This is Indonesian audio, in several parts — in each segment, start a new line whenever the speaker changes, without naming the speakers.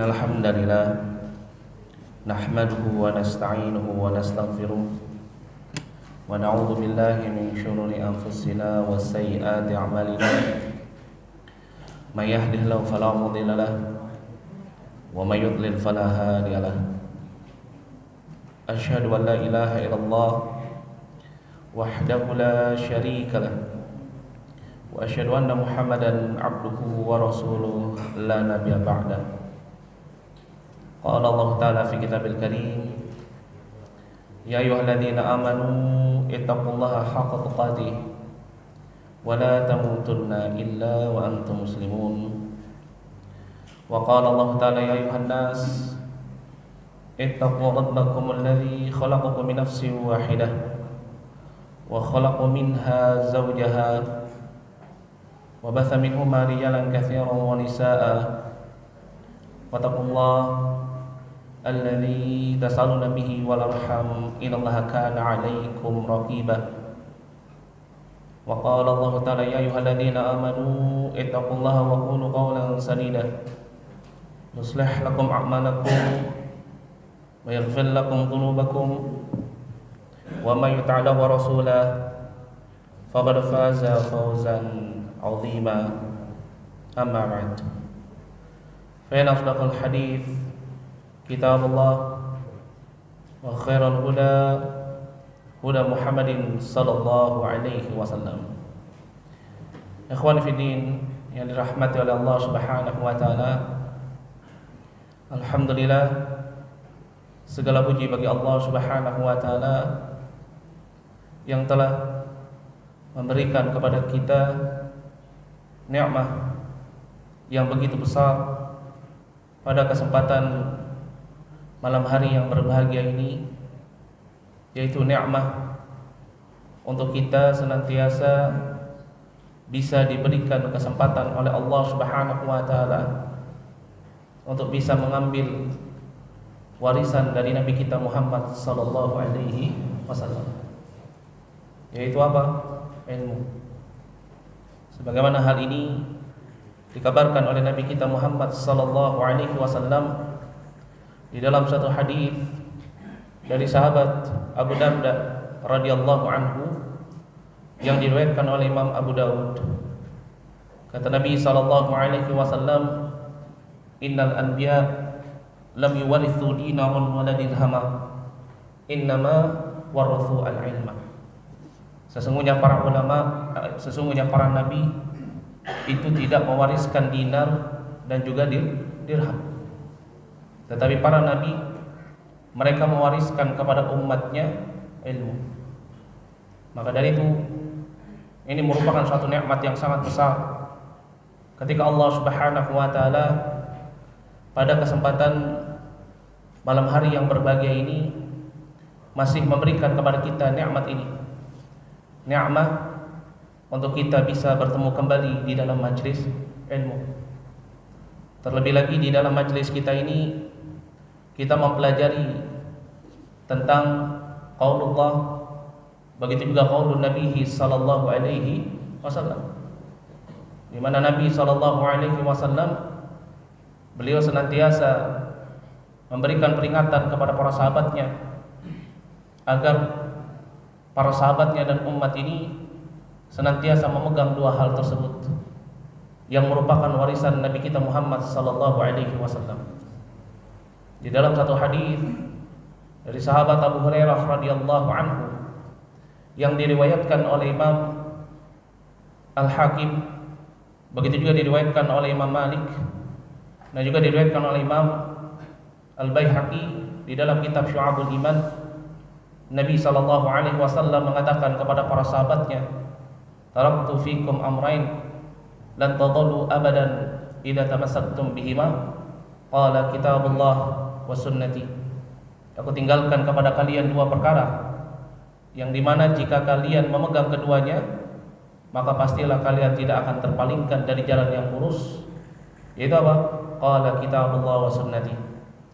الحمد لله نحمده ونستعينه ونستغفره ونعوذ بالله من شرور أنفسنا وسيئات أعمالنا من يهده الله فلا مضل له ومن يضلل فلا هادي له أشهد أن لا إله إلا الله وحده لا شريك له وأشهد أن محمدا عبده ورسوله لا نبي بعده قال الله تعالى في كتاب الكريم يا أيها الذين آمنوا اتقوا الله حق تقاته ولا تموتن إلا وأنتم مسلمون وقال الله تعالى يا أيها الناس اتقوا ربكم الذي خلقكم من نفس واحدة وخلق منها زوجها وبث منهما رجالا كثيرا ونساء واتقوا الله الذي تسألون به والأرحام إن الله كان عليكم رقيبا وقال الله تعالى يا أيها الذين آمنوا اتقوا الله وقولوا قولا سديدا يصلح لكم أعمالكم ويغفر لكم ذنوبكم ومن يطع الله ورسوله فقد فاز فوزا عظيما أما بعد فإن أصدق الحديث كتاب الله وخير الهدى هدى محمد صلى الله عليه وسلم. Ikhwan fillah yang dirahmati oleh Allah Subhanahu wa taala. Alhamdulillah, segala puji bagi Allah Subhanahu wa taala yang telah memberikan kepada kita nikmat yang begitu besar pada kesempatan malam hari yang berbahagia ini, yaitu nikmat untuk kita senantiasa bisa diberikan kesempatan oleh Allah Subhanahu wa taala untuk bisa mengambil warisan dari Nabi kita Muhammad sallallahu alaihi wasallam. Yaitu apa? Ilmu. Sebagaimana hal ini dikabarkan oleh Nabi kita Muhammad sallallahu alaihi wasallam di dalam satu hadis dari sahabat Abu Darda radhiyallahu anhu yang diriwayatkan oleh Imam Abu Daud. Kata Nabi sallallahu alaihi wasallam, "Innal anbiya lam yuwarithu dinaran wala dirhama, innama warathu al-ilma." Sesungguhnya para nabi itu tidak mewariskan dinar dan juga dirham. Tetapi para nabi, mereka mewariskan kepada umatnya ilmu. Maka dari itu, ini merupakan suatu nikmat yang sangat besar ketika Allah Subhanahu wa taala pada kesempatan malam hari yang berbahagia ini masih memberikan kepada kita nikmat ini. Nikmat untuk kita bisa bertemu kembali di dalam majlis ilmu. Terlebih lagi di dalam majlis kita ini kita mempelajari tentang qaulullah, begitu juga qaulun Nabi sallallahu alaihi wasallam. Di mana Nabi sallallahu alaihi wasallam beliau senantiasa memberikan peringatan kepada para sahabatnya agar para sahabatnya dan umat ini senantiasa memegang dua hal tersebut yang merupakan warisan Nabi kita Muhammad sallallahu alaihi wasallam. Di dalam satu hadis dari sahabat Abu Hurairah radhiyallahu anhu yang diriwayatkan oleh Imam Al-Hakim, begitu juga diriwayatkan oleh Imam Malik dan juga diriwayatkan oleh Imam Al-Baihaqi di dalam kitab Syu'abul Iman. Nabi sallallahu alaihi wasallam mengatakan kepada para sahabatnya, "Taraktu fikum amrayn lan tadallu abadan idza tamassaktum bihima." Qala kitabullah wa sunnati. Aku tinggalkan kepada kalian dua perkara yang dimana jika kalian memegang keduanya, maka pastilah kalian tidak akan terpalingkan dari jalan yang lurus. Yaitu apa? Qala kitabullah wa sunnati.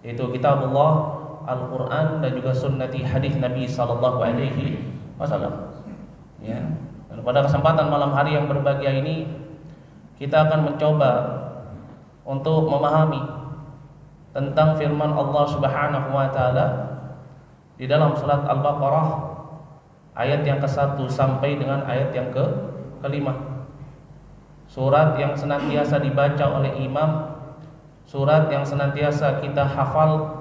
Yaitu kitabullah Al-Quran dan juga sunnati, hadis Nabi sallallahu alaihi wasallam. Ya. Dan pada kesempatan malam hari yang berbahagia ini kita akan mencoba untuk memahami tentang firman Allah Subhanahu wa taala di dalam surat Al-Baqarah ayat yang ke-1 sampai dengan ayat yang ke-5. Surat yang senantiasa dibaca oleh imam, surat yang senantiasa kita hafal,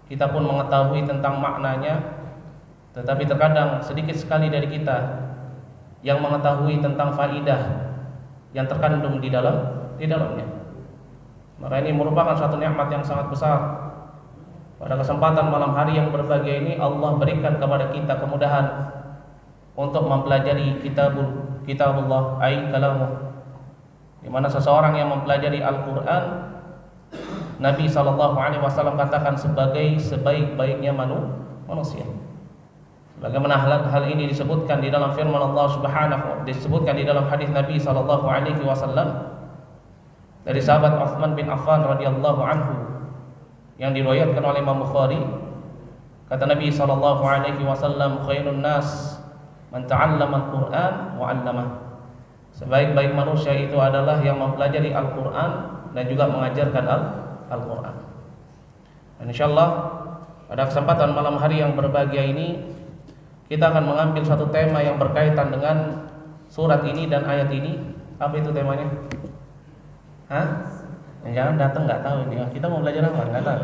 kita pun mengetahui tentang maknanya, tetapi terkadang sedikit sekali dari kita yang mengetahui tentang faidah yang terkandung di dalamnya. Maka ini merupakan suatu nikmat yang sangat besar. Pada kesempatan malam hari yang berbahagia ini, Allah berikan kepada kita kemudahan untuk mempelajari kitabullah ay kalamuh, di mana seseorang yang mempelajari Al-Qur'an, Nabi SAW katakan sebagai sebaik-baiknya manusia. Bagaimana hal ini disebutkan di dalam firman Allah Subhanahu, disebutkan di dalam hadis Nabi SAW dari sahabat Utsman bin Affan radhiyallahu anhu yang diriwayatkan oleh Imam Bukhari. Kata Nabi SAW, khairun nas man ta'allama al-Qur'an wa 'allamah. Sebaik-baik manusia itu adalah yang mempelajari Al-Qur'an dan juga mengajarkan Al-Qur'an. Dan insyaallah pada kesempatan malam hari yang berbahagia ini kita akan mengambil satu tema yang berkaitan dengan surat ini dan ayat ini. Apa itu temanya? Hah? Jangan datang nggak tahu ini. Kita mau belajar apa? Nggak tahu.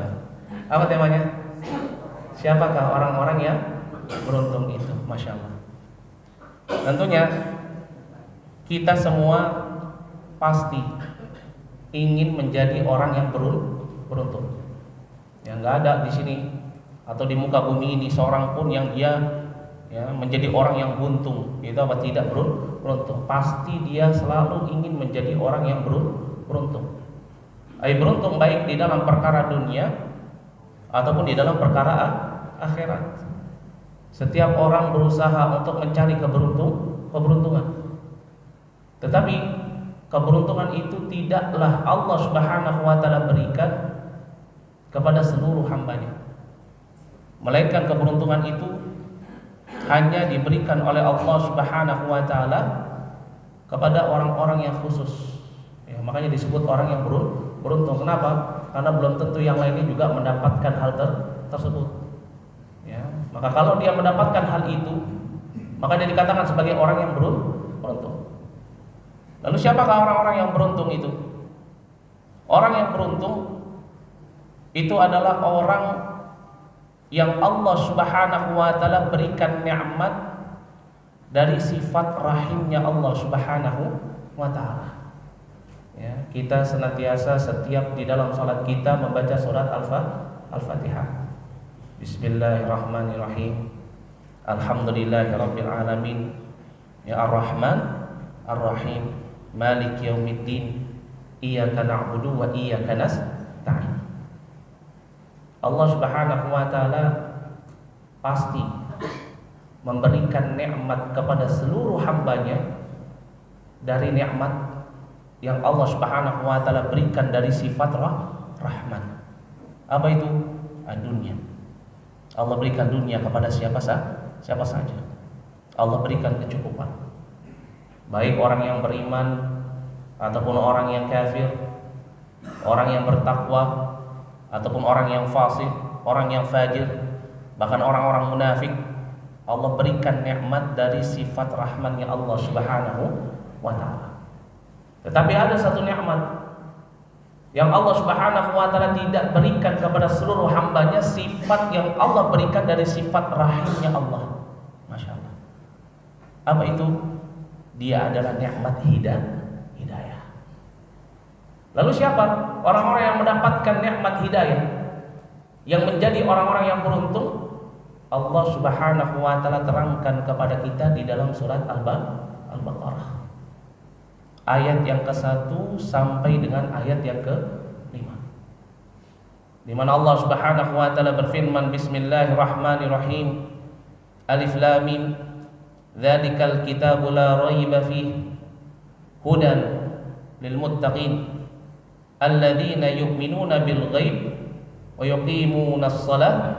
Apa temanya? Siapakah orang-orang yang beruntung itu? Masya Allah. Tentunya kita semua pasti ingin menjadi orang yang beruntung. Yang nggak ada di sini atau di muka bumi ini seorang pun yang dia menjadi orang yang buntung, itu apa tidak beruntung. Pasti dia selalu ingin menjadi orang yang beruntung. Beruntung baik di dalam perkara dunia ataupun di dalam perkara akhirat. Setiap orang berusaha untuk mencari keberuntungan. Tetapi keberuntungan itu tidaklah Allah Subhanahu wa taala berikan kepada seluruh hambanya. Melainkan keberuntungan itu hanya diberikan oleh Allah Subhanahu wa taala kepada orang-orang yang khusus. Makanya disebut orang yang beruntung. Kenapa? Karena belum tentu yang lainnya juga mendapatkan hal tersebut. Maka kalau dia mendapatkan hal itu, maka dia dikatakan sebagai orang yang beruntung. Lalu siapakah orang-orang yang beruntung itu? Orang yang beruntung itu adalah orang yang Allah Subhanahu wa taala berikan nikmat dari sifat rahimnya Allah Subhanahu wa taala. Kita senantiasa setiap di dalam salat kita membaca surat Al-Fatihah. Bismillahirrahmanirrahim. Alhamdulillahirabbil alamin. Ya Ar-Rahman Ar-Rahim. Maliki yaumiddin. Iyyaka na'budu wa iyyaka nasta'in. Allah Subhanahu wa taala pasti memberikan nikmat kepada seluruh hambanya dari nikmat yang Allah Subhanahu wa taala berikan dari sifat Rahman. Apa itu? Dunia. Allah berikan dunia kepada siapa saja. Allah berikan kecukupan. Baik orang yang beriman ataupun orang yang kafir, orang yang bertakwa ataupun orang yang fasik, orang yang fajir, bahkan orang-orang munafik, Allah berikan nikmat dari sifat rahmannya Allah Subhanahu wa taala. Tetapi ada satu nikmat yang Allah Subhanahu wa taala tidak berikan kepada seluruh hambanya, sifat yang Allah berikan dari sifat rahimnya Allah. Masya Allah. Apa itu? Dia adalah nikmat hidayah. Lalu siapa orang-orang yang mendapatkan nikmat hidayah, yang menjadi orang-orang yang beruntung? Allah Subhanahu wa taala terangkan kepada kita di dalam surat Al-Baqarah ayat yang ke-1 sampai dengan ayat yang ke-5, di mana Allah Subhanahu wa taala berfirman, Bismillahirrahmanirrahim. Alif Lam Mim. Dzalikal kitabu la raiba fihi hudan lil muttaqin alladzina yu'minuna bil ghaib wa yuqimuna as-salata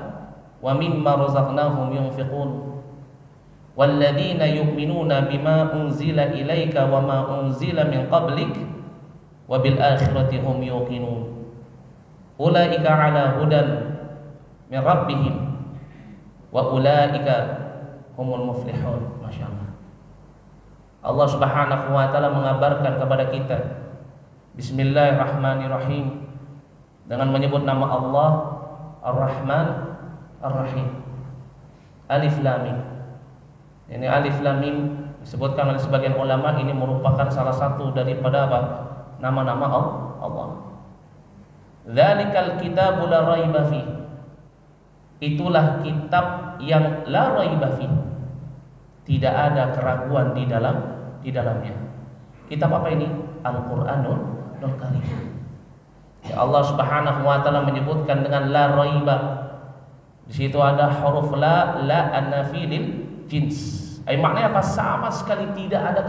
wa mimma razaqnahum yunfiqun. Walladzina yu'minuna bima unzila ilaika wa ma unzila min qablik wa bil akhirati hum yuqinun. ulaika ala hudan min rabbihim wa ulaika humul muflihun. Masya Allah. Allah Subhanahu wa taala mengabarkan kepada kita Bismillahirrahmanirrahim dengan menyebut nama Allah Ar-Rahman Ar-Rahim. Alif Lam Mim. Ini Alif Lam Mim disebutkan oleh sebagian ulama ini merupakan salah satu daripada apa? Nama-nama Allah. Dzalikal kitabu la raiba fi. Itulah kitab yang la raiba fi. Tidak ada keraguan di dalamnya. Kitab apa ini? Al-Qur'anul Karim. Ya Allah Subhanahu wa taala menyebutkan dengan la raiba. Di situ ada huruf la an-nafilil jins. Maknanya apa? Sama sekali tidak ada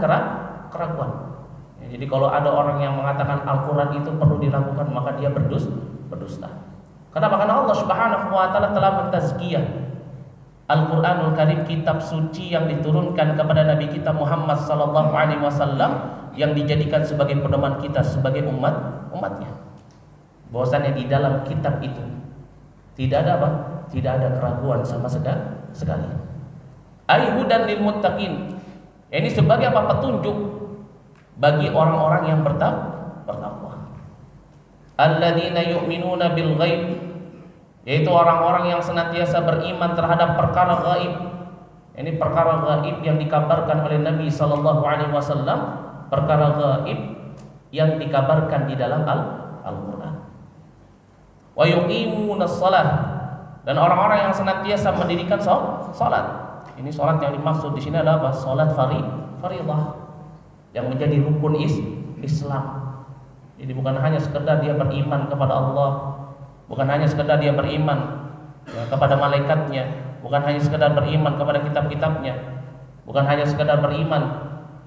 keraguan. Ya, jadi kalau ada orang yang mengatakan Al-Qur'an itu perlu diragukan, maka dia berdusta. Kenapa? Karena Allah Subhanahu wa taala telah mentazkiyah Al-Qur'anul Karim, kitab suci yang diturunkan kepada Nabi kita Muhammad sallallahu alaihi wasallam, yang dijadikan sebagai pedoman kita sebagai umatnya. Bahwasanya di dalam kitab itu tidak ada apa? Tidak ada keraguan sama sekali. Ai hudan lil muttaqin. Ini sebagai apa? Petunjuk bagi orang-orang yang bertakwa. Alladzina yu'minuna bil ghaib, yaitu orang-orang yang senantiasa beriman terhadap perkara gaib. Ini perkara gaib yang dikabarkan oleh Nabi sallallahu alaihi wasallam, perkara gaib yang dikabarkan di dalam Al-Qur'an. Wa yuqimunas shalah, dan orang-orang yang senantiasa mendirikan salat. Ini salat yang dimaksud di sini adalah apa? Salat fardhah yang menjadi rukun Islam. Jadi bukan hanya sekedar dia beriman kepada Allah, bukan hanya sekedar dia beriman kepada malaikatnya, bukan hanya sekedar beriman kepada kitab-kitabnya, bukan hanya sekedar beriman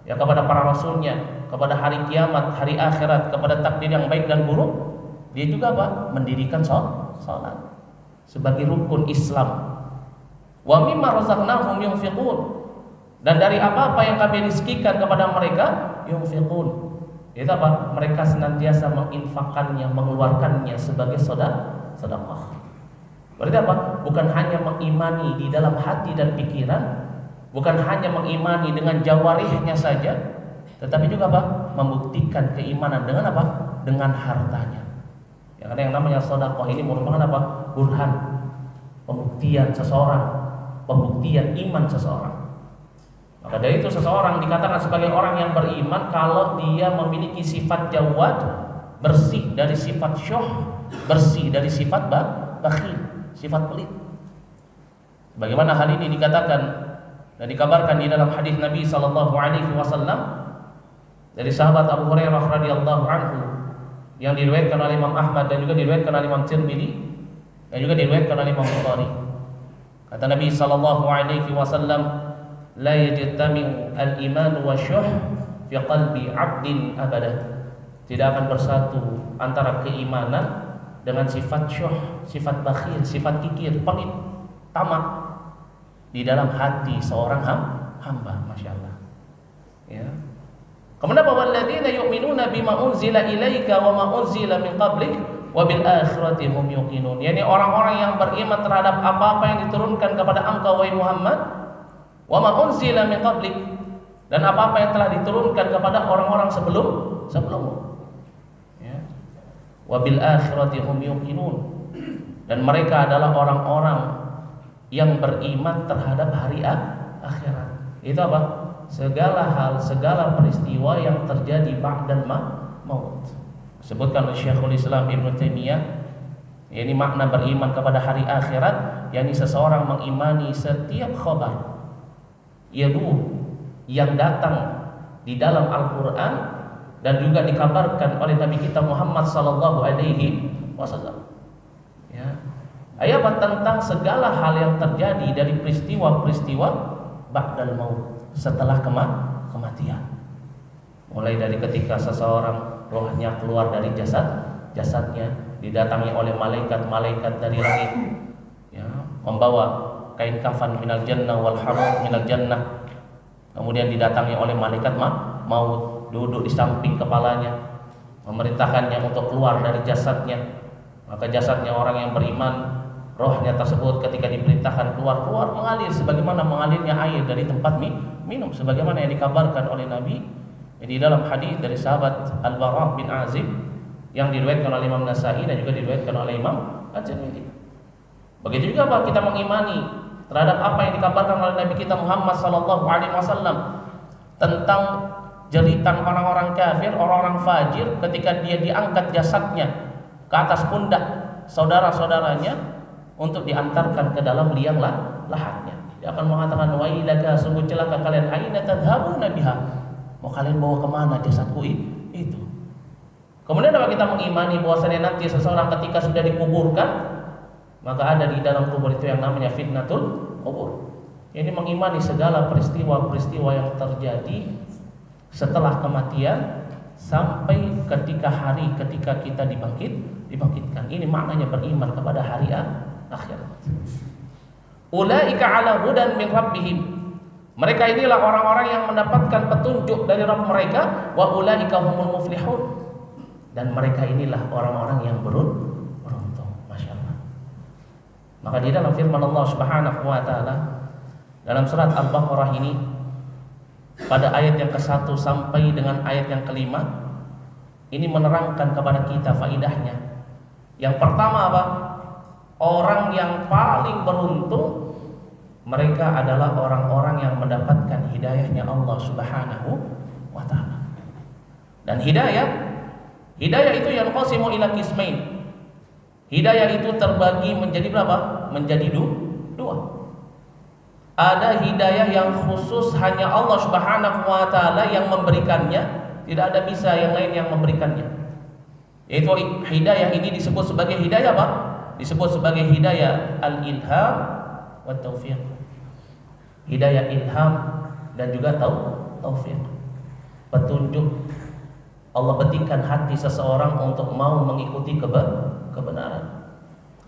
kepada para rasulnya, kepada hari kiamat, hari akhirat, kepada takdir yang baik dan buruk. Dia juga apa? Mendirikan salat sebagai rukun Islam. Wa mimma razaqnahum yunfiqun, dan dari apa-apa yang kami rizkikan kepada mereka yunfiqun. Itu apa? Mereka senantiasa menginfakkannya, mengeluarkannya sebagai sedekah. Berarti apa? Bukan hanya mengimani di dalam hati dan pikiran, bukan hanya mengimani dengan jawarihnya saja, tetapi juga apa? Membuktikan keimanan dengan apa? Dengan hartanya. Ya, karena yang namanya sedekah ini merupakan apa? Burhan, pembuktian seseorang, pembuktian iman seseorang. Maka dari itu seseorang dikatakan sebagai orang yang beriman kalau dia memiliki sifat jawad, bersih dari sifat syuh, bersih dari sifat bakhil, sifat pelit. Bagaimana hal ini dikatakan dan dikabarkan di dalam hadis Nabi sallallahu alaihi wasallam dari sahabat Abu Hurairah radhiyallahu anhu, yang diriwayatkan oleh Imam Ahmad dan juga diriwayatkan oleh Imam Tirmidzi dan juga diriwayatkan oleh Imam Bukhari. Kata Nabi sallallahu alaihi wasallam, la yajtami'u al-iman wa syuh fi qalbi 'abdin abada. Tidak akan bersatu antara keimanan dengan sifat syuh, sifat bakhil, sifat kikir, pelit, tamak di dalam hati seorang hamba. Masya Allah. Ya. Kemudian walladzina yu'minuna bima unzila ilaika wa ma unzila min qablik wa bil akhirati hum yuqinun. Yani orang-orang yang beriman terhadap apa-apa yang diturunkan kepada engkau wahai Muhammad, wa ma unzila min qablik, dan apa-apa yang telah diturunkan kepada orang-orang sebelummu. Ya. Wa bil akhirati hum yuqinun, dan mereka adalah orang-orang yang beriman terhadap hari akhirat. Itu apa? Segala hal, segala peristiwa yang terjadi ba'dal maut. Sebutkan oleh Syekhul Islam Ibnu Taimiyah, ini makna beriman kepada hari akhirat, yakni seseorang mengimani setiap khabar yang datang di dalam Al-Quran dan juga dikabarkan oleh Nabi kita Muhammad sallallahu alaihi wasallam. Ya. Ayat tentang segala hal yang terjadi dari peristiwa-peristiwa ba'dal maut, setelah kematian. Mulai dari ketika seseorang rohnya keluar dari jasadnya, didatangi oleh malaikat-malaikat dari langit, ya, membawa kain kafan minal jannah wal harur minal jannah. Kemudian didatangi oleh malaikat maut, duduk di samping kepalanya, memerintahkannya untuk keluar dari jasadnya. Maka jasadnya orang yang beriman, rohnya tersebut ketika diperintahkan keluar mengalir sebagaimana mengalirnya air dari tempat minum, sebagaimana yang dikabarkan oleh Nabi di dalam hadis dari sahabat Al-Bara bin Azib yang diriwayatkan oleh Imam Nasai dan juga diriwayatkan oleh Imam At-Tirmidzi. Begitu juga apa kita mengimani terhadap apa yang dikabarkan oleh Nabi kita Muhammad sallallahu alaihi wasallam tentang jeritan orang-orang kafir, orang-orang fajir ketika dia diangkat jasadnya ke atas pundak saudara-saudaranya untuk diantarkan ke dalam liang lahatnya. Dia akan mengatakan, wailaka, sungguh celaka kalian, aina tadhhabuna biha, mau kalian bawa kemana jasadku itu. Kemudian apa kita mengimani bahwasanya nanti seseorang ketika sudah dikuburkan, maka ada di dalam kubur itu yang namanya fitnatul kubur. Ini mengimani segala peristiwa-peristiwa yang terjadi setelah kematian sampai ketika kita dibangkitkan. Ini maknanya beriman kepada hari akhirat. Ulaika ala hudan min rabbihim. Mereka inilah orang-orang yang mendapatkan petunjuk dari Rabb mereka, wa ulaika humul muflihun. Dan mereka inilah orang-orang yang beruntung. Masyaallah. Maka di dalam firman Allah Subhanahu wa taala dalam surat Al-Baqarah ini pada ayat yang ke-1 sampai dengan ayat yang ke-5 ini menerangkan kepada kita faidahnya. Yang pertama apa? Orang yang paling beruntung mereka adalah orang-orang yang mendapatkan hidayahnya Allah Subhanahu wa taala. Dan hidayah itu yang qasimu ila qismain. Hidayah itu terbagi menjadi berapa? Menjadi dua. Ada hidayah yang khusus hanya Allah Subhanahu wa taala yang memberikannya, tidak ada bisa yang lain yang memberikannya. Yaitu hidayah ini disebut sebagai hidayah apa? Disebut sebagai hidayah al-ilham wa taufiq. Hidayah ilham dan juga taufik. Petunjuk. Allah berikan hati seseorang untuk mau mengikuti kebenaran.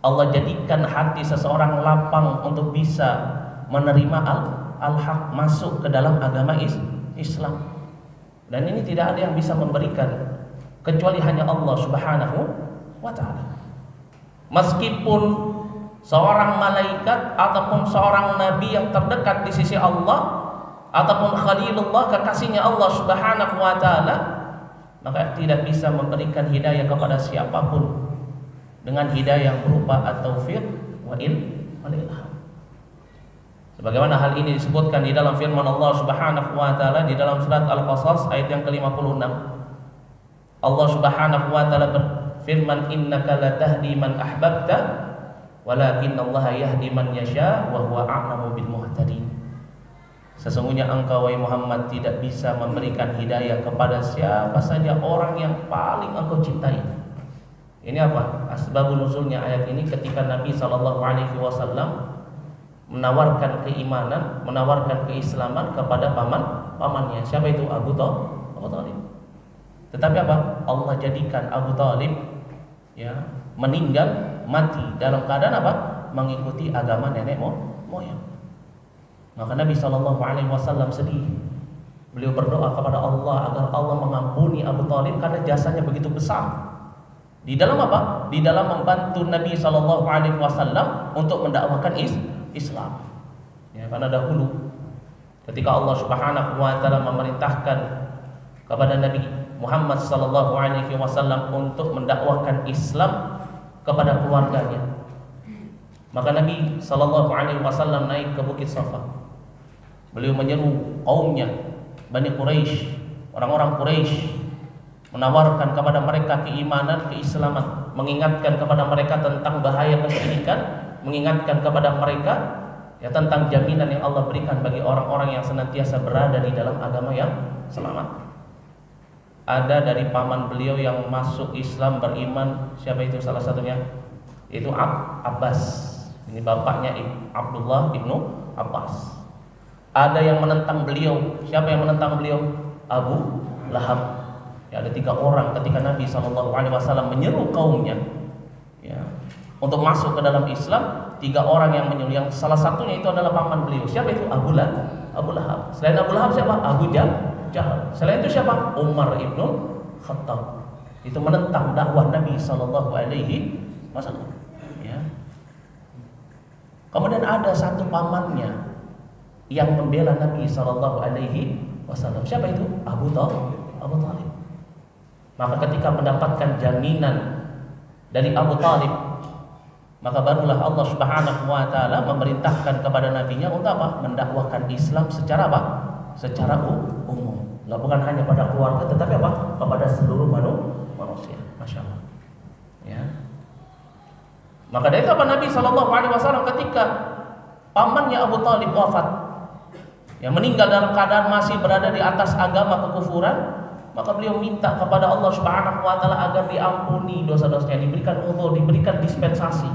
Allah jadikan hati seseorang lapang untuk bisa menerima al-haq, masuk ke dalam agama Islam. Dan ini tidak ada yang bisa memberikan kecuali hanya Allah Subhanahu wa taala. Meskipun seorang malaikat ataupun seorang nabi yang terdekat di sisi Allah ataupun khalilullah, kekasihnya Allah Subhanahu wa taala, maka tidak bisa memberikan hidayah kepada siapapun dengan hidayah yang berupa at-taufiq wa ilham. Sebagaimana hal ini disebutkan di dalam firman Allah Subhanahu wa taala di dalam surat Al-Qasas ayat yang ke-56. Allah Subhanahu wa taala berfirman, innaka latahdi man ahbabta walakinnallaha yahdi man yasha wa huwa a'lamu bil muhtadin. Sesungguhnya engkau wahai Muhammad tidak bisa memberikan hidayah kepada siapa saja orang yang paling engkau cintai. Ini apa? Asbabun nuzulnya ayat ini ketika Nabi sallallahu alaihi wasallam menawarkan keimanan, menawarkan keislaman kepada pamannya. Siapa itu? Abu Thalib. Tetapi apa? Allah jadikan Abu Thalib meninggal, mati dalam keadaan apa? Mengikuti agama nenek moyang. Maka Nabi SAW sedih. Beliau berdoa kepada Allah agar Allah mengampuni Abu Thalib karena jasanya begitu besar. Di dalam apa? Di dalam membantu Nabi SAW untuk mendakwakan Islam. Karena dahulu ketika Allah Subhanahu wa taala memerintahkan kepada Nabi Muhammad sallallahu alaihi wasallam untuk mendakwakan Islam kepada keluarganya, maka Nabi sallallahu alaihi wasallam naik ke Bukit Safa. Beliau menyeru kaumnya Bani Quraisy, orang-orang Quraisy, menawarkan kepada mereka keimanan, keislaman, mengingatkan kepada mereka tentang bahaya kesyirikan, mengingatkan kepada mereka tentang jaminan yang Allah berikan bagi orang-orang yang senantiasa berada di dalam agama yang selamat. Ada dari paman beliau yang masuk Islam, beriman. Siapa itu salah satunya? Itu Abbas. Ini bapaknya Abdullah ibnu Abbas. Ada yang menentang beliau. Siapa yang menentang beliau? Abu Lahab. Ada 3 orang ketika Nabi SAW menyeru kaumnya untuk masuk ke dalam Islam. 3 orang yang menyuruh, yang salah satunya itu adalah paman beliau. Siapa itu? Abu Lahab. Selain Abu Lahab siapa? Abu Jahal. Selain itu siapa? Umar ibnu Khattab. Itu menentang dakwah Nabi sallallahu alaihi
Wasallam. Ya. Kemudian ada satu pamannya yang membela Nabi Shallallahu Alaihi Wasallam. Siapa itu? Abu Talib. Maka ketika mendapatkan jaminan dari Abu Talib, maka barulah Allah Subhanahu Wa Taala memerintahkan kepada nabinya untuk apa? Mendakwahkan Islam secara apa? Secara umum. Nggak bukan hanya pada keluarga, tetapi apa? Kepada seluruh manusia. Masya Allah. Ya. Maka dari itu apa Nabi Shallallahu Alaihi Wasallam ketika pamannya Abu Talib wafat, yang meninggal dalam keadaan masih berada di atas agama kekufuran, maka beliau minta kepada Allah Subhanahu Wa Taala agar diampuni dosa-dosanya, diberikan uzur, diberikan dispensasi.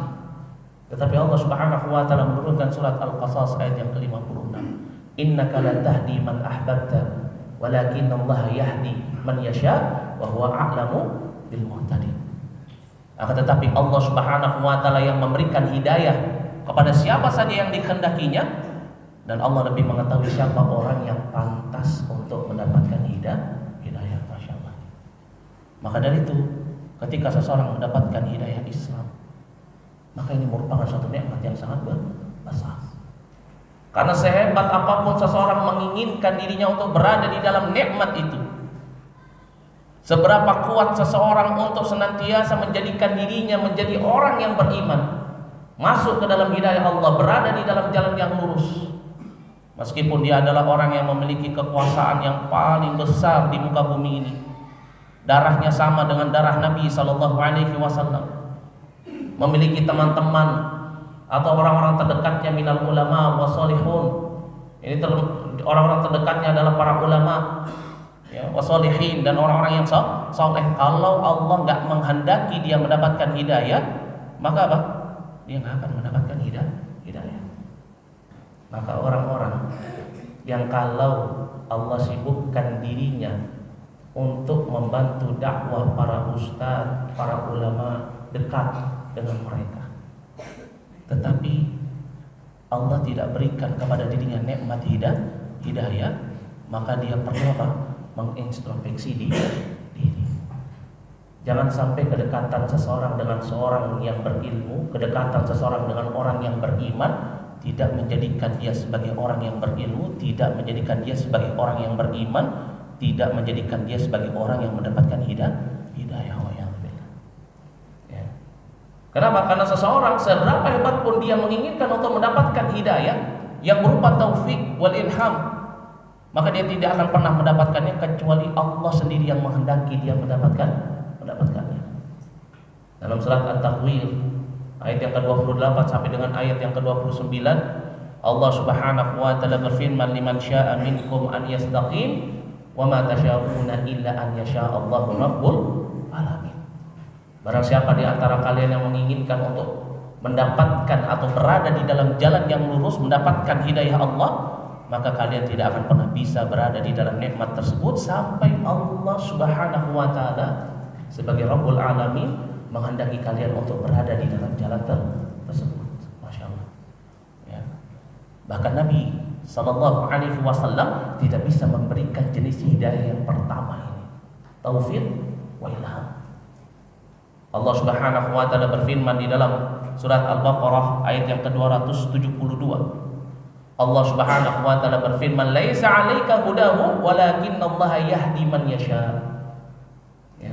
Tetapi Allah Subhanahu Wa Taala menurunkan surat Al-Qasas ayat yang ke-56. Innaka la tahdi man ahbabta, walakin Allah yahdi man yasha, wa huwa a'lamu bil muhtadin. Akan tetapi Allah Subhanahu Wa Taala yang memberikan hidayah kepada siapa saja yang dikehendakinya, dan Allah lebih mengetahui siapa orang yang pantas untuk mendapatkan hidayah. Masya Allah. Maka dari itu, ketika seseorang mendapatkan hidayah Islam, maka ini merupakan suatu nikmat yang sangat besar. Karena sehebat apapun seseorang menginginkan dirinya untuk berada di dalam nikmat itu, seberapa kuat seseorang untuk senantiasa menjadikan dirinya menjadi orang yang beriman, masuk ke dalam hidayah Allah, berada di dalam jalan yang lurus, meskipun dia adalah orang yang memiliki kekuasaan yang paling besar di muka bumi ini, darahnya sama dengan darah Nabi Sallallahu Alaihi Wasallam, memiliki teman-teman atau orang-orang terdekatnya minal ulama wasolihun. Ini orang-orang terdekatnya adalah para ulama, ya, wasolihin, dan orang-orang yang soleh. Kalau Allah nggak menghendaki dia mendapatkan hidayah, maka apa? Dia nggak akan mendapatkan hidayah. Maka orang-orang yang kalau Allah sibukkan dirinya untuk membantu dakwah para ustadz, para ulama, dekat dengan mereka, tetapi Allah tidak berikan kepada dirinya nikmat hidayah, maka dia perlu apa? Mengintrospeksi diri. Jangan sampai kedekatan seseorang dengan seorang yang berilmu, kedekatan seseorang dengan orang yang beriman tidak menjadikan dia sebagai orang yang berilmu, tidak menjadikan dia sebagai orang yang beriman, tidak menjadikan dia sebagai orang yang mendapatkan hidayah. Ya. Kenapa? Karena seseorang seberapa hebat pun dia menginginkan untuk mendapatkan hidayah yang berupa taufik wal ilham, maka dia tidak akan pernah mendapatkannya kecuali Allah sendiri yang menghendaki dia mendapatkannya. Dalam surat At-Takwir ayat yang ke-28 sampai dengan ayat yang ke-29, Allah Subhanahu wa taala berfirman, liman syaa'a minkum an yastaqim wa ma tasyaa'una illa an yasha' Allahu rabbul alamin. Barang siapa di antara kalian yang menginginkan untuk mendapatkan atau berada di dalam jalan yang lurus, mendapatkan hidayah Allah, maka kalian tidak akan pernah bisa berada di dalam nikmat tersebut sampai Allah Subhanahu wa taala sebagai Rabbul Alamin menghendaki kalian untuk berada di dalam jalan tersebut. Masya Allah. Ya. Bahkan Nabi Sallallahu Alaihi Wasallam tidak bisa memberikan jenis hidayah yang pertama ini, taufik wa ilham. Allah Subhanahu wa taala berfirman di dalam surat Al-Baqarah ayat yang ke-272. Allah Subhanahu wa taala berfirman, laisa 'alaika hudahum walakinallaha yahdi man yasha. Ya.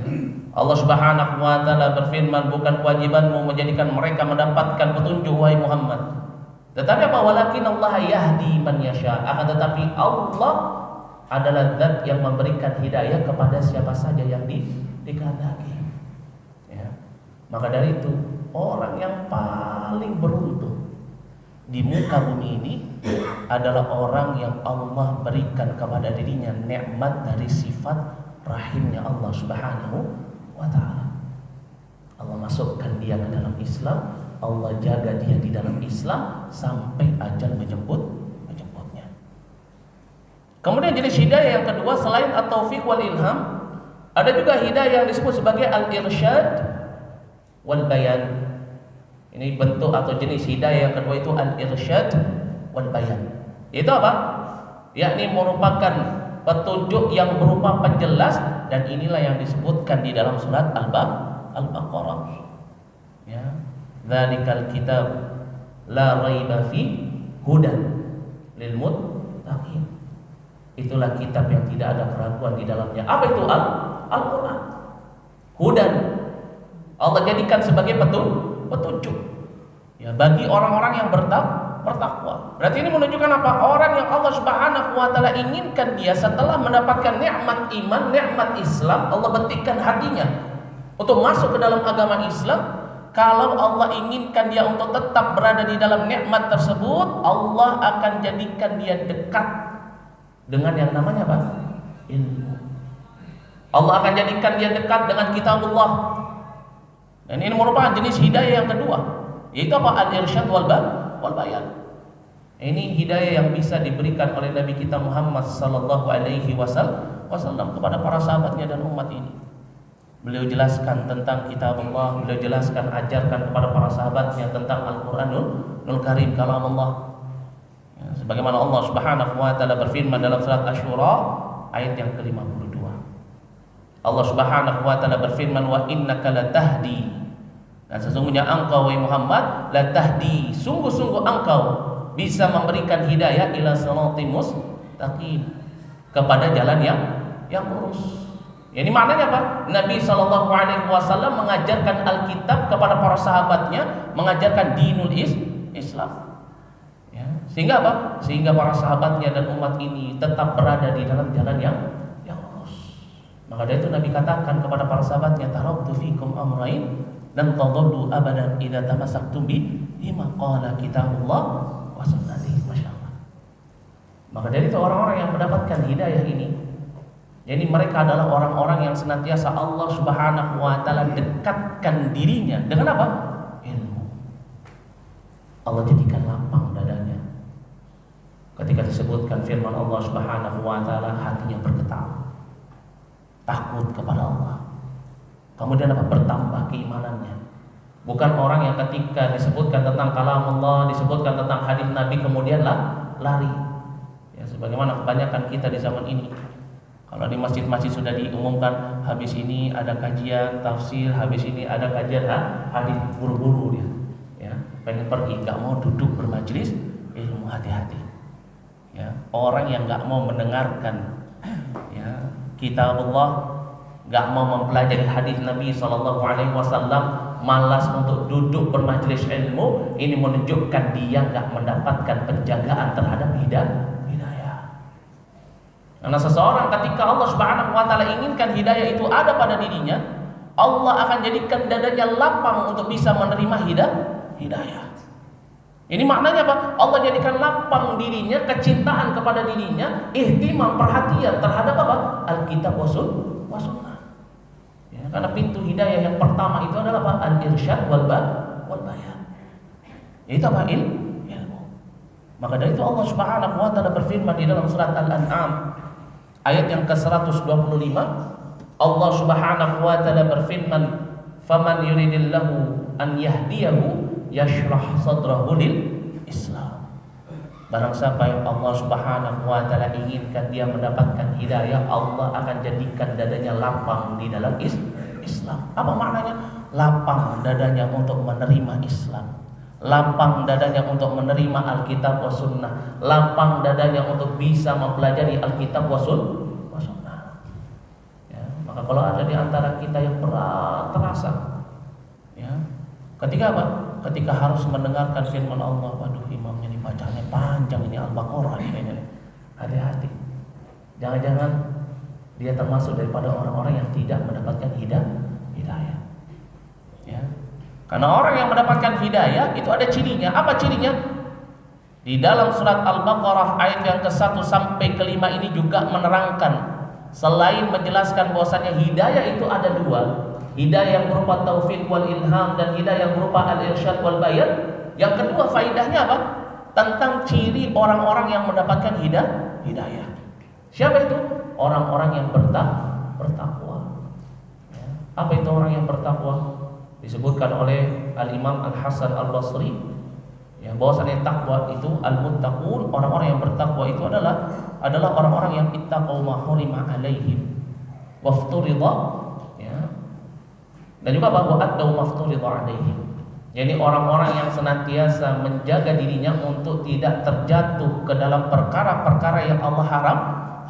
Allah Subhanahu wa taala berfirman, bukan kewajibanmu menjadikan mereka mendapatkan petunjuk wahai Muhammad, tetapi apa? Walakinallaha yahdi man yasha. Akan tetapi Allah adalah zat yang memberikan hidayah kepada siapa saja yang dikehendaki. Ya. Maka dari itu orang yang paling beruntung di muka bumi ini adalah orang yang Allah berikan kepada dirinya nikmat dari sifat rahimnya Allah Subhanahu wa taala. Allah masukkan dia ke dalam Islam, Allah jaga dia di dalam Islam sampai ajal menjemputnya. Kemudian jenis hidayah yang kedua selain at-taufiq wal ilham, ada juga hidayah yang disebut sebagai al-irsyad wal bayan. Ini bentuk atau jenis hidayah yang kedua itu al-irsyad wal bayan. Itu apa? Yakni merupakan petunjuk yang berupa penjelas, dan inilah yang disebutkan di dalam surat Al-Baqarah. Ya, dzalikal kitab la raiba fi hudan lil muttaqin. Itulah kitab yang tidak ada keraguan di dalamnya. Apa itu Al-Qur'an? Hudan. Allah jadikan sebagai petunjuk. Ya, bagi orang-orang yang bertakwa. Berarti ini menunjukkan apa? Orang yang Allah Subhanahu wa taala inginkan dia setelah mendapatkan nikmat iman, nikmat Islam, Allah betikkan hatinya untuk masuk ke dalam agama Islam. Kalau Allah inginkan dia untuk tetap berada di dalam nikmat tersebut, Allah akan jadikan dia dekat dengan yang namanya apa? Ilmu. Allah akan jadikan dia dekat dengan kitabullah. Dan ini merupakan jenis hidayah yang kedua, yaitu apa? Al-irsyad wal bayan. Ini hidayah yang bisa diberikan oleh Nabi kita Muhammad sallallahu alaihi wasallam kepada para sahabatnya dan umat ini. Beliau jelaskan tentang kitab Allah, beliau jelaskan, ajarkan kepada para sahabatnya tentang Al-Quranul Karim, kalam Allah. Ya, sebagaimana Allah Subhanahu wa taala berfirman dalam surat Asy-Syura ayat yang ke-52. Allah Subhanahu wa taala berfirman, wa innaka latahdi. Dan sesungguhnya engkau wahai Muhammad latahdi, sungguh-sungguh engkau bisa memberikan hidayah ila siratal mustaqim, kepada jalan yang lurus. Ini maknanya apa? Nabi Shallallahu Alaihi Wasallam mengajarkan Alkitab kepada para sahabatnya, mengajarkan dinul Islam. Ya, sehingga apa? Sehingga para sahabatnya dan umat ini tetap berada di dalam jalan yang lurus. Maka dari itu Nabi katakan kepada para sahabatnya, taraktu fikum amrain dan tadallu abadan idza tamassaktum bihima qala kitabullah wa sunnati. Masyaallah. Maka dari itu orang-orang yang mendapatkan hidayah ini, jadi mereka adalah orang-orang yang senantiasa Allah Subhanahu wa taala dekatkan dirinya dengan apa? Ilmu. Allah jadikan lapang dadanya. Ketika disebutkan firman Allah Subhanahu wa taala, hatinya bergetar. Takut kepada Allah. Kemudian apa? Bertambah keimanannya. Bukan orang yang ketika disebutkan tentang kalam Allah, disebutkan tentang hadis Nabi kemudian lari. Ya, sebagaimana kebanyakan kita di zaman ini. Kalau di masjid-masjid sudah diumumkan habis ini ada kajian tafsir, habis ini ada kajian hadis, buru-buru dia. Ya, pengen pergi, nggak mau duduk bermajelis ilmu, hati-hati. Ya, orang yang nggak mau mendengarkan ya kitab Allah, nggak mau mempelajari hadis Nabi Shallallahu Alaihi Wasallam, malas untuk duduk bermajelis ilmu, ini menunjukkan dia nggak mendapatkan penjagaan terhadap hidayah. Karena seseorang ketika Allah Subhanahu wa taala inginkan hidayah itu ada pada dirinya, Allah akan jadikan dadanya lapang untuk bisa menerima hidayah. Ini maknanya apa? Allah jadikan lapang dirinya, kecintaan kepada dirinya, ihtimam, perhatian terhadap apa? Alkitab wa sunnah. Ya, karena pintu hidayah yang pertama itu adalah apa? Al-irsyad wal bayan. Itu apa? Ilmu. Maka dari itu Allah Subhanahu wa taala berfirman di dalam surat Al-An'am ayat yang ke-125, Allah Subhanahu wa taala berfirman, "Faman yuridillahu an yahdiyahu yashrah sadrahu lil Islam." Barang siapa yang Allah Subhanahu wa taala inginkan dia mendapatkan hidayah, Allah akan jadikan dadanya lapang di dalam Islam. Apa maknanya? Lapang dadanya untuk menerima Islam. Lapang dadanya untuk menerima Alkitab wa sunnah. Lapang dadanya untuk bisa mempelajari Alkitab wa sunnah. Ya, maka kalau ada di antara kita yang berat terasa, ya, ketika apa? Ketika harus mendengarkan firman Allah, waduh imamnya ini bacanya panjang, ini Al-Baqarah ini. Hati-hati. Jangan-jangan dia termasuk daripada orang-orang yang tidak mendapatkan hidayah. Ya. Karena orang yang mendapatkan hidayah itu ada cirinya. Apa cirinya? Di dalam surat Al-Baqarah ayat yang ke-1 sampai ke-5 ini juga menerangkan, selain menjelaskan bahwasanya hidayah itu ada dua, hidayah yang berupa taufik wal ilham dan hidayah yang berupa al-irsyad wal bayan. Yang kedua faidahnya apa? Tentang ciri orang-orang yang mendapatkan hidayah. Siapa itu? Orang-orang yang bertakwa. Ya. Apa itu orang yang bertakwa? Disebutkan oleh Al-Imam Al-Hasan Al-Basri, ya, bahwasanya takwa itu al-muttaqun, orang-orang yang bertakwa itu adalah orang-orang yang ittaqau ma hurima alaihim wafturida, ya. Dan juga bahwa adau mafturida alaihim. Jadi orang-orang yang senantiasa menjaga dirinya untuk tidak terjatuh ke dalam perkara-perkara yang Allah